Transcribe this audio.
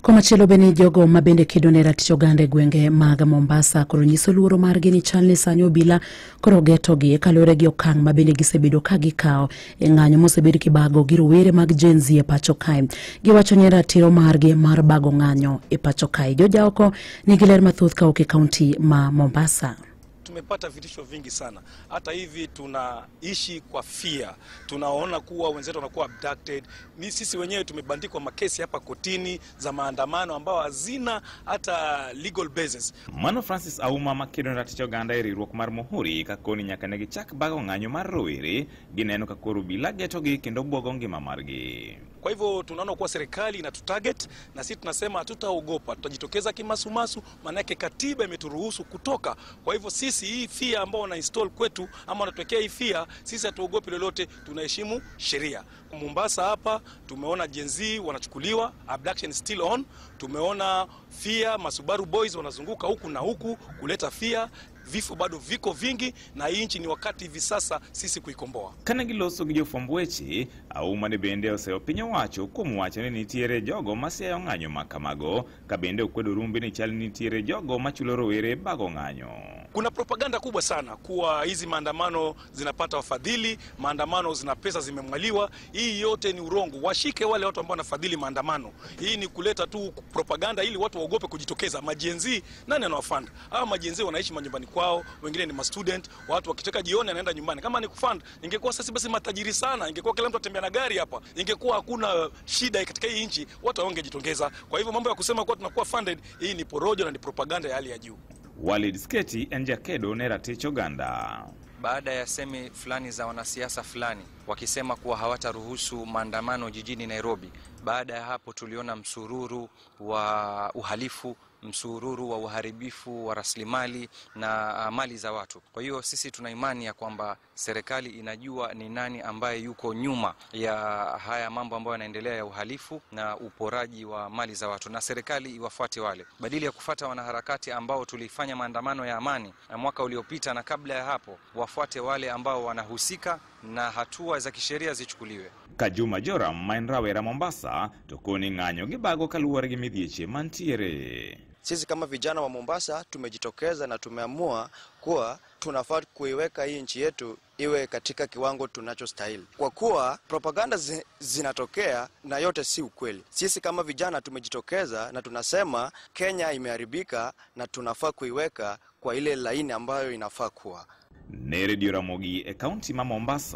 Komachielo beni jogo mabende kedone ratich oganda e gwenge mag Mombasa koro nyiso luoro margi ni chalni sanyo obila koro getogi kalure gi okang' mabende gisebedo ka gikawo e ng'anyo mosebedo kibago gi rowere mag Gen Z e pacho kae. Giwacho ni ratiro margi mar bago ng'anyo e pacho kae. Joja oko nigi ler mathoth kauke kaunti ma Mombasa. Tumepata vitisho vingi sana. Hata hivi tunaishi kwa fear. Tunaona kuwa wenzetu wanakuwa abducted. Ni sisi wenyewe tumebandikwa makesi hapa kotini za maandamano ambao hazina hata legal basis. Mano Francis Auma makedo ratich oganda e riwruok mar Muhuri kakoni nyaka ne gichak bago ng'anyo mar rowere gineno kakoro obila getogi kendo buogo ngima margi. Kwa hivyo tunaona kuwa serikali inatutarget na sisi tunasema hatutaogopa, tutajitokeza kimasumasu, maana yake katiba imeturuhusu kutoka. Kwa hivyo sisi hii fear ambao wana install kwetu ama wanatuwekea hii fear, sisi hatuogopi lolote, tunaheshimu sheria. Mombasa hapa tumeona Gen Z wanachukuliwa, abduction still on, tumeona fear, Masubaru boys wanazunguka huku na huku kuleta fear. Vifo bado viko vingi na hii nchi ni wakati hivi sasa sisi kuikomboa. Kana giloso gi jofwamb weche, Auma ne bende oseo piny owacho kuom wacho ni nitiere jogo masiayo ng'anyo makamago, ka bende okwedo rumbi ni chal nitiere jogo machulo rowere bago ng'anyo. Kuna propaganda kubwa sana kuwa hizi maandamano zinapata wafadhili, maandamano zina pesa zimemwaliwa. Hii yote ni urongo. Washike wale watu ambao wanafadhili maandamano. Hii ni kuleta tu propaganda ili watu waogope kujitokeza. Majenzi nani anawafund? Hawa majenzi wanaishi manyumbani kwao, wengine ni ma student, watu wakitaka jioni anaenda nyumbani. Kama ni kufund, ingekuwa sasa basi matajiri sana, ingekuwa kila mtu atembea na gari hapa. Ingekuwa hakuna shida katika hii nchi, watu wangejitokeza. Kwa hivyo mambo ya kusema kwa tunakuwa funded, hii ni porojo na ni propaganda ya hali ya juu. Walid Sketi enjakedo ne ratich oganda. Baada ya semi fulani za wanasiasa fulani wakisema kuwa hawataruhusu maandamano jijini Nairobi, baada ya hapo tuliona msururu wa uhalifu, msururu wa uharibifu wa rasilimali na mali za watu. Kwa hiyo sisi tuna imani ya kwamba serikali inajua ni nani ambaye yuko nyuma ya haya mambo ambayo yanaendelea ya uhalifu na uporaji wa mali za watu, na serikali iwafuate wale, badala ya kufuata wanaharakati ambao tulifanya maandamano ya amani na mwaka uliopita na kabla ya hapo, wafuate wale ambao wanahusika na hatua za kisheria zichukuliwe. Kajuma Joram Mainrawera Mombasa tokoni ng'anyo gibago kaluwore gi midhieche mantiere. Sisi kama vijana wa Mombasa tumejitokeza na tumeamua kuwa tunafaa kuiweka hii nchi yetu iwe katika kiwango tunachostahili. Kwa kuwa propaganda zinatokea na yote si ukweli. Sisi kama vijana tumejitokeza na tunasema Kenya imeharibika na tunafaa kuiweka kwa ile laini ambayo inafaa kuwa. Ne Radio Ramogi e kaunti ma Mombasa.